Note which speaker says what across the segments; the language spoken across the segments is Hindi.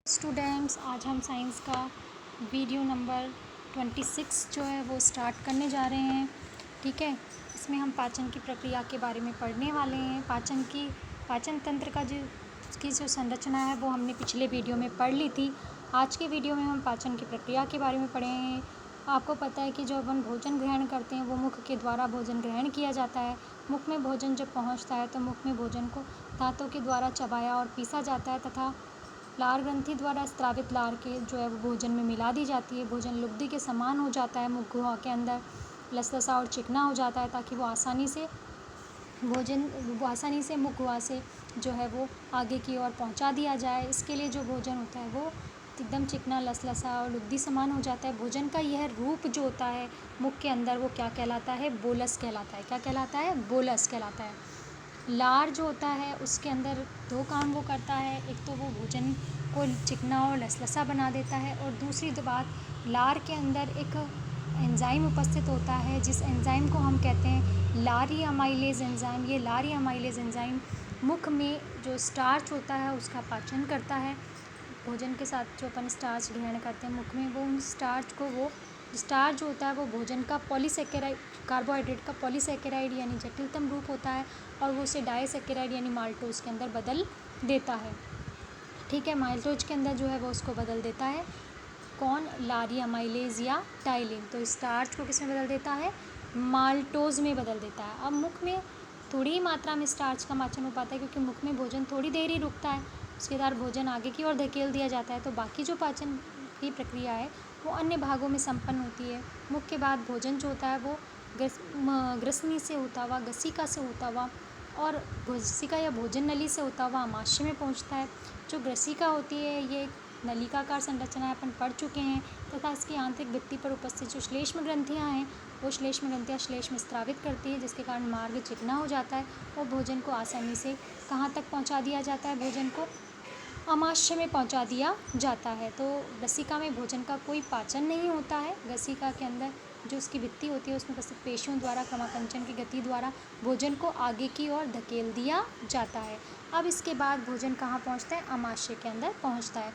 Speaker 1: स्टूडेंट्स, आज हम साइंस का वीडियो नंबर 26 जो है वो स्टार्ट करने जा रहे हैं। ठीक है, इसमें हम पाचन की प्रक्रिया के बारे में पढ़ने वाले हैं। पाचन तंत्र का जो संरचना है वो हमने पिछले वीडियो में पढ़ ली थी। आज के वीडियो में हम पाचन की प्रक्रिया के बारे में पढ़े हैं। आपको पता है कि जब अपन भोजन ग्रहण करते हैं वो मुख के द्वारा भोजन ग्रहण किया जाता है। मुख में भोजन जब पहुंचता है तो मुख में भोजन को दांतों के द्वारा चबाया और पीसा जाता है तथा लार ग्रंथि द्वारा स्रावित लार के जो है वो भोजन में मिला दी जाती है। भोजन लुगदी के समान हो जाता है, मुख गुहा के अंदर लसलसा और चिकना हो जाता है ताकि वो आसानी से मुख गुहा से जो है वो आगे की ओर पहुंचा दिया जाए। इसके लिए जो भोजन होता है वो एकदम चिकना, लसलसा और लुगदी समान हो जाता है। भोजन का यह रूप जो होता है मुख के अंदर वो क्या कहलाता है? बोलस कहलाता है। क्या कहलाता है? बोलस कहलाता है। लार जो होता है उसके अंदर दो काम वो करता है। एक तो वो भोजन को चिकना और लसलसा बना देता है, और दूसरी बात, लार के अंदर एक एंजाइम उपस्थित होता है जिस एंजाइम को हम कहते हैं लारी अमाइलेज एंजाइम। ये लारी अमाइलेज एंजाइम मुख में जो स्टार्च होता है उसका पाचन करता है। भोजन के साथ जो अपन स्टार्च ग्रहण करते हैं मुख में, वो उन स्टार्च जो होता है वो भोजन का पॉलीसेकेराइड, कार्बोहाइड्रेट का पॉलीसेकेराइड यानी जटिलतम रूप होता है, और वो उसे डाइसेकेराइड यानी माल्टोज के अंदर बदल देता है। ठीक है, माल्टोज के अंदर जो है वो उसको बदल देता है। कौन? लारी अमाइलेज या टाइलिन। तो स्टार्च को किस में बदल देता है? माल्टोज में बदल देता है। अब मुख में थोड़ी ही मात्रा में स्टार्च का पाचन हो पाता है क्योंकि मुख में भोजन थोड़ी देर ही रुकता है, उसके बाद भोजन आगे की ओर धकेल दिया जाता है। तो बाकी जो पाचन की प्रक्रिया है वो अन्य भागों में संपन्न होती है। मुख के बाद भोजन जो होता है वो ग्रसनी से होता हुआ, गसिका से होता हुआ और गसिका या भोजन नली से होता हुआ आमाशय में पहुंचता है। जो ग्रसिका होती है ये एक नलिकाकार संरचना है, अपन पढ़ चुके हैं, तथा इसकी आंतरिक भित्ति पर उपस्थित जो श्लेष्म ग्रंथियाँ हैं वो श्लेष्म ग्रंथियाँ श्लेष्म में स्रावित करती है, जिसके कारण मार्ग चिकना हो जाता है और भोजन को आसानी से कहाँ तक पहुँचा दिया जाता है? भोजन को आमाशय में पहुंचा दिया जाता है। तो गसिका में भोजन का कोई पाचन नहीं होता है। गसिका के अंदर जो उसकी भित्ति होती है उसमें उपस्थित पेशियों द्वारा क्रमाकंचन की गति द्वारा भोजन को आगे की ओर धकेल दिया जाता है। अब इसके बाद भोजन कहाँ पहुंचता है? आमाशय के अंदर पहुंचता है।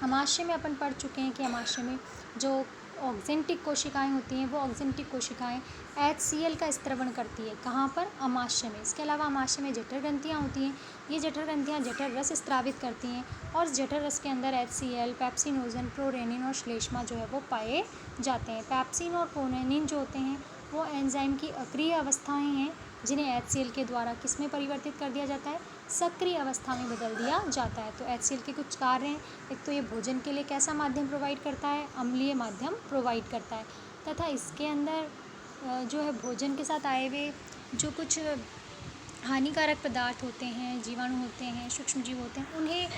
Speaker 1: आमाशय में अपन पढ़ चुके हैं कि आमाशय में जो ऑक्जेंटिक कोशिकाएं होती हैं वो ऑक्जेंटिक कोशिकाएं HCl का स्त्रवण करती है। कहाँ पर? आमाशय में। इसके अलावा आमाशय में जठर ग्रंथियाँ होती हैं। ये जठर ग्रंथियाँ जठर रस स्त्रावित करती हैं, और जठर रस के अंदर HCl, पेप्सिनोजन, प्रोरेनिन और श्लेष्मा जो है वो पाए जाते हैं। पेप्सिन और प्रोरेनिन जो होते हैं वो एंजाइम की अक्रिय अवस्थाएँ हैं जिन्हें HCl के द्वारा किस में परिवर्तित कर दिया जाता है? सक्रिय अवस्था में बदल दिया जाता है। तो HCl के कुछ कार्य हैं। एक तो ये भोजन के लिए कैसा माध्यम प्रोवाइड करता है? अम्लीय माध्यम प्रोवाइड करता है, तथा इसके अंदर जो है भोजन के साथ आए हुए जो कुछ हानिकारक पदार्थ होते हैं, जीवाणु होते हैं, सूक्ष्म जीव होते हैं, उन्हें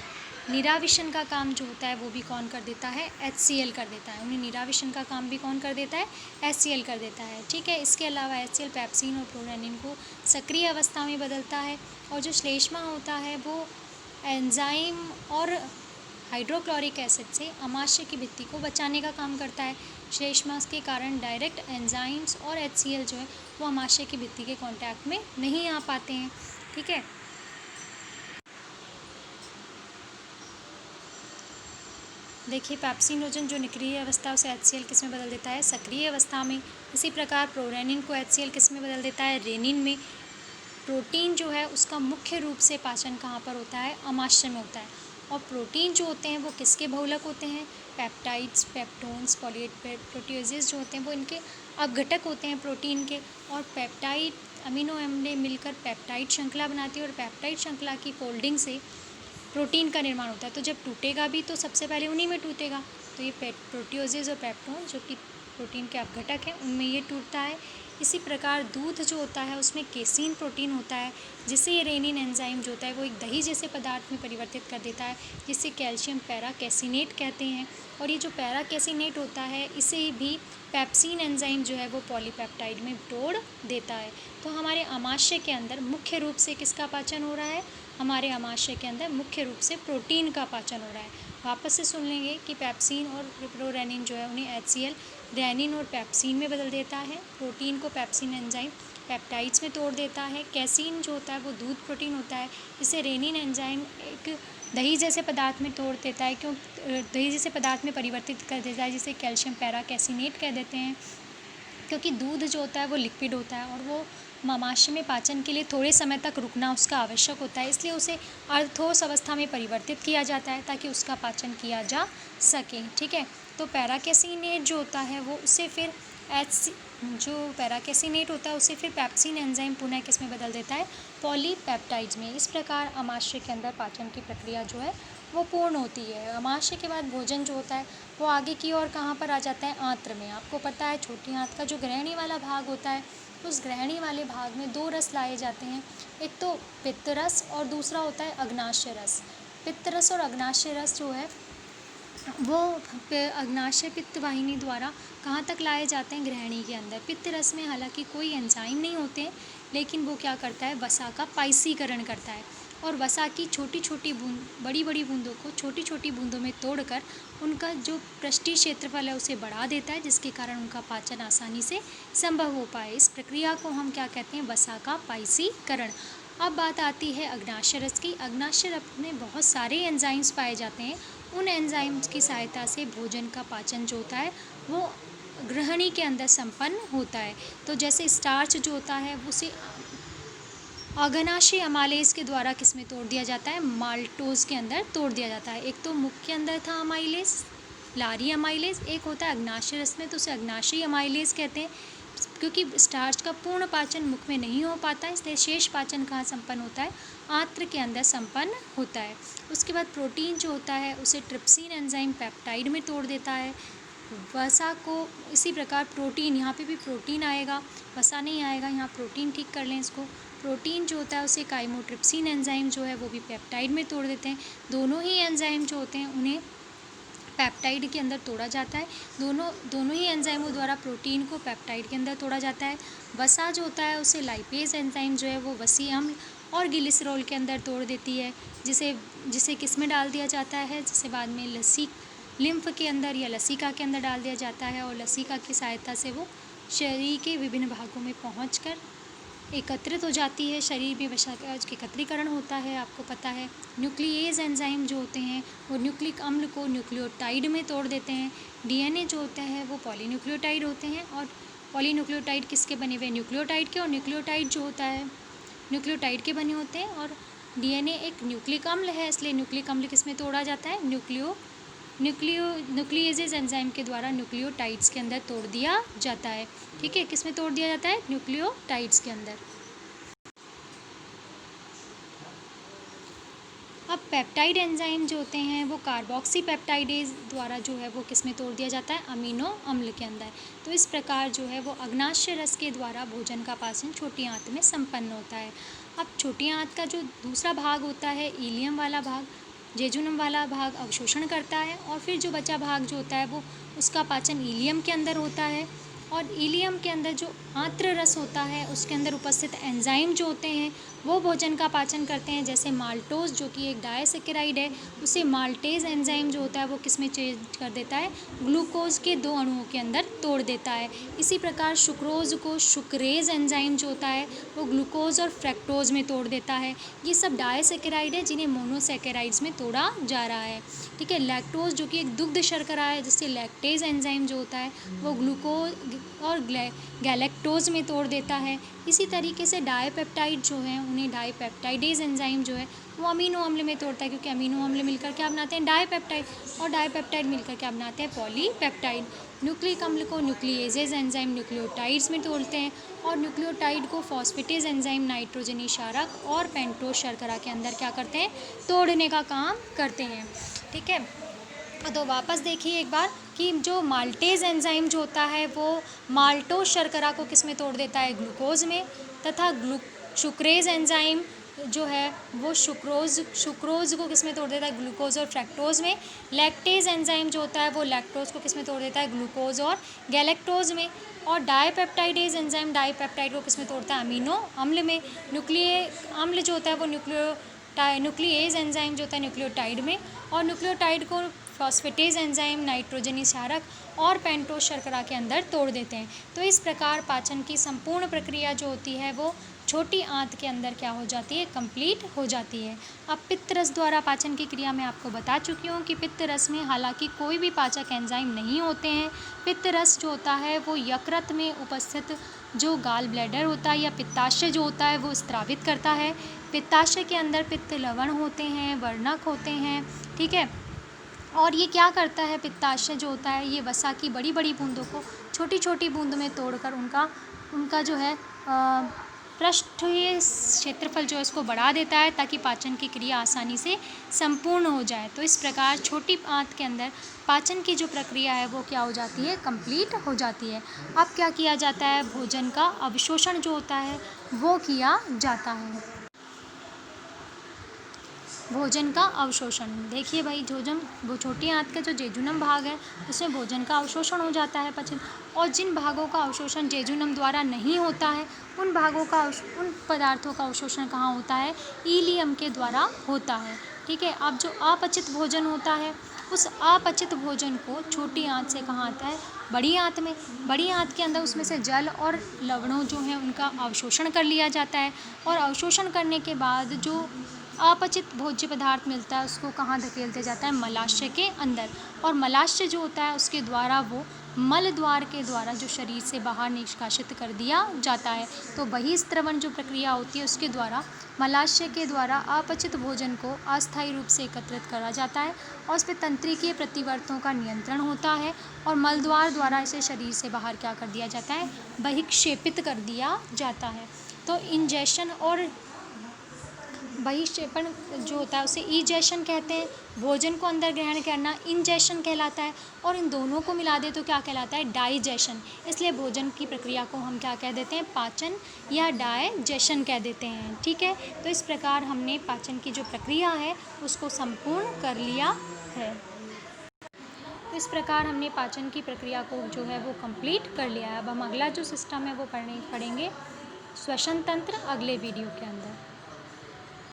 Speaker 1: निराविशन का काम जो होता है वो भी कौन कर देता है? HCl कर देता है। उन्हें निराविशन का काम भी कौन कर देता है? HCl कर देता है। ठीक है, इसके अलावा HCl पेप्सिन और प्रोरेनिन को सक्रिय अवस्था में बदलता है, और जो श्लेष्मा होता है वो एंजाइम और हाइड्रोक्लोरिक एसिड से आमाशय की भित्ति को बचाने का काम करता है। श्लेष्मा के कारण डायरेक्ट एंजाइम्स और HCl जो है वो आमाशय की भित्ति के कांटेक्ट में नहीं आ पाते हैं। ठीक है, देखिए, पेप्सिनोजन जो निष्क्रिय अवस्था उसे HCl किस में बदल देता है? सक्रिय अवस्था में। इसी प्रकार प्रोरेनिन को HCl किस में बदल देता है? रेनिन में। प्रोटीन जो है उसका मुख्य रूप से पाचन कहाँ पर होता है? आमाशय में होता है। और प्रोटीन जो होते हैं वो किसके बहुलक होते हैं? पेप्टाइड्स, पेप्टोन्स, प्रोटियोजेज जो होते हैं वो इनके अपघटक होते हैं प्रोटीन के। और पेप्टाइड अमीनो अम्ल मिलकर पेप्टाइड श्रृंखला बनाती है, और पेप्टाइड श्रृंखला की फोल्डिंग से प्रोटीन का निर्माण होता है। तो जब टूटेगा भी तो सबसे पहले उन्हीं में टूटेगा। तो ये प्रोटियोजेज और पेप्टोन जो कि प्रोटीन के अपघटक हैं उनमें ये टूटता है। इसी प्रकार दूध जो होता है उसमें केसीन प्रोटीन होता है, जिससे ये रेनिन एंजाइम जो होता है वो एक दही जैसे पदार्थ में परिवर्तित कर देता है, जिससे कैल्शियम पैराकैसिनेट कहते हैं। और ये जो पैराकैसिनेट होता है इसे भी पेप्सिन एंजाइम जो है वो पॉलीपेप्टाइड में तोड़ देता है। तो हमारे आमाशय के अंदर मुख्य रूप से किसका पाचन हो रहा है? हमारे आमाशय के अंदर मुख्य रूप से प्रोटीन का पाचन हो रहा है। वापस से सुन लेंगे कि पेप्सिन और प्रोरेनिन जो है उन्हें HCl रेनिन और पेप्सिन में बदल देता है। प्रोटीन को पेप्सिन एंजाइम पेप्टाइड्स में तोड़ देता है। कैसीन जो होता है वो दूध प्रोटीन होता है, इसे रेनिन एंजाइम एक दही जैसे पदार्थ में तोड़ देता है, दही जैसे पदार्थ में परिवर्तित कर देता है, जिसे कैल्शियम पैराकैसिनेट कह देते हैं। क्योंकि दूध जो होता है वो लिक्विड होता है और वो ममाशय में पाचन के लिए थोड़े समय तक रुकना उसका आवश्यक होता है, इसलिए उसे अर्धठोस अवस्था में परिवर्तित किया जाता है ताकि उसका पाचन किया जा सके। ठीक है, तो पैराकैसिनेट जो होता है वो उसे फिर जो पैराकैसिनेट होता है उसे फिर पैप्सिन एंजाइम पुनः किस में बदल देता है, पॉलीपेप्टाइड्स में। इस प्रकार अमाशय के अंदर पाचन की प्रक्रिया जो है वो पूर्ण होती है। अमाशय के बाद भोजन जो होता है वो आगे की ओर कहाँ पर आ जाता है, आंत्र में। आपको पता है छोटी आंत का जो ग्रहणी वाला भाग होता है, उस ग्रहणी वाले भाग में 2 रस लाए जाते हैं, एक तो पित्त रस और दूसरा होता है अग्नाशय रस। पित्त रस और अग्नाशय रस जो है वो अग्नाशय पित्त वाहिनी द्वारा कहाँ तक लाए जाते हैं, ग्रहणी के अंदर। पित्त रस में हालांकि कोई एंजाइम नहीं होते हैं, लेकिन वो क्या करता है, वसा का पाइसीकरण करता है और वसा की छोटी छोटी बूंद बड़ी बड़ी बूंदों को छोटी छोटी बूंदों में तोड़कर उनका जो पृष्ठीय क्षेत्रफल है उसे बढ़ा देता है, जिसके कारण उनका पाचन आसानी से संभव हो पाए। इस प्रक्रिया को हम क्या कहते हैं, वसा का पाइसीकरण। अब बात आती है अग्नाशय रस की। अग्नाशय रस में बहुत सारे एंजाइम्स पाए जाते हैं। उन एंजाइम्स की सहायता से भोजन का पाचन जो होता है वो ग्रहणी के अंदर संपन्न होता है। तो जैसे स्टार्च जो होता है उसे अघनाशय अमालेज के द्वारा किस में तोड़ दिया जाता है, माल्टोज के अंदर तोड़ दिया जाता है। एक तो मुख के अंदर था अमाइलेज, लारी अमाइलेज, एक होता है अग्नाशय रस में, तो उसे अग्नाशय अमाइलेज कहते हैं। क्योंकि स्टार्च का पूर्ण पाचन मुख में नहीं हो पाता, इसलिए शेष पाचन कहाँ संपन्न होता है, आंत्र के अंदर संपन्न होता है। उसके बाद प्रोटीन जो होता है उसे ट्रिप्सिन एंजाइम पेप्टाइड में तोड़ देता है। वसा को इसी प्रकार प्रोटीन, यहाँ पे भी प्रोटीन आएगा, वसा नहीं आएगा, यहाँ प्रोटीन ठीक कर लें इसको। प्रोटीन जो होता है उसे काइमोट्रिप्सिन एंजाइम जो है वो भी पेप्टाइड में तोड़ देते हैं। दोनों ही एंजाइम जो होते हैं उन्हें पेप्टाइड के अंदर तोड़ा जाता है। दोनों ही एंजाइमों द्वारा प्रोटीन को पेप्टाइड के अंदर तोड़ा जाता है। वसा जो होता है उसे लाइपेज एंजाइम जो है वो वसी अम्ल और ग्लिसरॉल के अंदर तोड़ देती है, जिसे किस में डाल दिया जाता है, जिसे बाद में लिम्फ के अंदर या लसिका के अंदर डाल दिया जाता है और लसिका की सहायता से वो शरीर के विभिन्न भागों में पहुंचकर एकत्रित हो जाती है। शरीर में वसा का एकत्रीकरण होता है। आपको पता है न्यूक्लियेज एंजाइम जो होते हैं वो न्यूक्लिक अम्ल को न्यूक्लियोटाइड में तोड़ देते हैं। डीएनए जो होते हैं वो पॉलीन्यूक्लियोटाइड होते हैं और पॉलीन्यूक्लियोटाइड किसके बने हुए, न्यूक्लियोटाइड के, और न्यूक्लियोटाइड जो होता है न्यूक्लियोटाइड के बने होते हैं। और डीएनए एक न्यूक्लिक अम्ल है, इसलिए न्यूक्लिक अम्ल किस में तोड़ा जाता है, न्यूक्लियेजेज एंजाइम के द्वारा न्यूक्लियोटाइड्स के अंदर तोड़ दिया जाता है। ठीक है, किस में तोड़ दिया जाता है, न्यूक्लियोटाइड्स के अंदर। अब पेप्टाइड एंजाइम जो होते हैं वो कार्बोक्सी पेप्टाइडेज द्वारा जो है वो किस में तोड़ दिया जाता है, अमीनो अम्ल के अंदर। तो इस प्रकार जो है वो अग्नाशय रस के द्वारा भोजन का पाचन छोटी आंत में संपन्न होता है। अब छोटी आंत का जो दूसरा भाग होता है, इलियम वाला भाग, जेजुनम वाला भाग अवशोषण करता है और फिर जो बचा भाग जो होता है वो उसका पाचन इलियम के अंदर होता है। और इलियम के अंदर जो आंत्र रस होता है उसके अंदर उपस्थित एंजाइम जो होते हैं वो भोजन का पाचन करते हैं। जैसे माल्टोज जो कि एक डायसेकेराइड है, उसे माल्टेज एंजाइम जो होता है वो किस में चेंज कर देता है, ग्लूकोज के 2 अणुओं के अंदर तोड़ देता है। इसी प्रकार सुक्रोज को सुक्रेज एंजाइम जो होता है वो ग्लूकोज और फ्रैक्टोज में तोड़ देता है। ये सब डायसेकेराइड है जिन्हें मोनोसेकेराइड्स में तोड़ा जा रहा है। ठीक है, लैक्टोज जो कि एक दुग्ध शर्करा है, जिससे लैक्टेज एंजाइम जो होता है वो ग्लूकोज और गैलेक्टोज में तोड़ देता है। इसी तरीके से डाईपेप्टाइड जो है उन्हें डाईपेप्टाइडेज एंजाइम जो है वो अमीनो अम्ल में तोड़ता है, क्योंकि अमीनो अम्ल मिलकर क्या बनाते हैं, डाईपेप्टाइड, और डाईपेप्टाइड मिलकर क्या बनाते हैं, पॉलीपेप्टाइड। न्यूक्लिक अम्ल को न्यूक्लियेजेज एंजाइम न्यूक्लियोटाइड्स में तोड़ते हैं और न्यूक्लियोटाइड को फॉस्फेटेज एंजाइम नाइट्रोजनी क्षारक और पेंटोज शर्करा के अंदर क्या करते हैं, तोड़ने का काम करते हैं। ठीक है, तो वापस देखिए एक बार कि जो माल्टेज एंजाइम जो होता है वो माल्टोज शर्करा को किस में तोड़ देता है, ग्लूकोज में, तथा सुक्रेज एंजाइम जो है वो सुक्रोज को किस में तोड़ देता है, ग्लूकोज और फ्रैक्टोज में। लैक्टेज एंजाइम जो होता है वो लैक्टोज को किस में तोड़ देता है, ग्लूकोज और गैलेक्टोज में। और डाईपेप्टाइडेज एंजाइम डाईपेप्टाइड को किस में तोड़ता है, अमीनो अम्ल में। न्यूक्लिक अम्ल जो होता है वो न्यूक्लियेज एंजाइम जो होता है न्यूक्लियोटाइड में, और न्यूक्लियोटाइड को फॉस्फेटेज एंजाइम नाइट्रोजनी क्षारक और पेंटोज शर्करा के अंदर तोड़ देते हैं। तो इस प्रकार पाचन की संपूर्ण प्रक्रिया जो होती है वो छोटी आंत के अंदर क्या हो जाती है, कंप्लीट हो जाती है। अब पित्त रस द्वारा पाचन की क्रिया मैं आपको बता चुकी हूँ कि पित्त रस में हालांकि कोई भी पाचक एंजाइम नहीं होते हैं। पित्त रस जो होता है वो यकृत में उपस्थित जो गाल ब्लैडर होता है या पित्ताशय जो होता है वो स्रावित करता है। पित्ताशय के अंदर पित्त लवण होते हैं, वर्णक होते हैं, ठीक है। और ये क्या करता है, पित्ताशय जो होता है ये वसा की बड़ी बड़ी बूंदों को छोटी छोटी बूंद में तोड़कर उनका जो है पृष्ठीय क्षेत्रफल जो है इसको बढ़ा देता है ताकि पाचन की क्रिया आसानी से संपूर्ण हो जाए। तो इस प्रकार छोटी आंत के अंदर पाचन की जो प्रक्रिया है वो क्या हो जाती है, कंप्लीट हो जाती है। अब क्या किया जाता है, भोजन का अवशोषण जो होता है वो किया जाता है। भोजन का अवशोषण, देखिए भाई, वो छोटी आंत का जो जेजुनम भाग है उसमें भोजन का अवशोषण हो जाता है पचन, और जिन भागों का अवशोषण जेजुनम द्वारा नहीं होता है उन पदार्थों का अवशोषण कहाँ होता है, इलियम के द्वारा होता है, ठीक है। अब जो अपचित भोजन होता है उस अपचित भोजन को छोटी आंत से कहाँ आता है, बड़ी आंत में। बड़ी आंत के अंदर उसमें से जल और लवणों जो हैं उनका अवशोषण कर लिया जाता है, और अवशोषण करने के बाद जो अपचित भोज्य पदार्थ मिलता है उसको कहाँ धकेलते जाता है, मलाशय के अंदर। और मलाशय जो होता है उसके द्वारा वो मल द्वार के द्वारा जो शरीर से बाहर निष्कासित कर दिया जाता है। तो बहिस्त्रवण जो प्रक्रिया होती है उसके द्वारा मलाशय के द्वारा अपचित भोजन को अस्थायी रूप से एकत्रित करा जाता है और उस पर तंत्रिकीय प्रतिवर्तों का नियंत्रण होता है, और मलद्वार द्वारा इसे शरीर से बाहर क्या कर दिया जाता है, बहिक्षेपित कर दिया जाता है। तो इंजेशन और बहिक्षेपण जो होता है उसे इजेशन कहते हैं। भोजन को अंदर ग्रहण करना इंजेशन कहलाता है, और इन दोनों को मिला दे तो क्या कहलाता है, डाइजेशन। इसलिए भोजन की प्रक्रिया को हम क्या कह देते हैं, पाचन या डाइजेशन कह देते हैं, ठीक है। तो इस प्रकार हमने पाचन की जो प्रक्रिया है उसको संपूर्ण कर लिया है। तो इस प्रकार हमने पाचन की प्रक्रिया को जो है वो कंप्लीट कर लिया है। अब हम अगला जो सिस्टम है वो पढ़ेंगे श्वसन तंत्र अगले वीडियो के अंदर।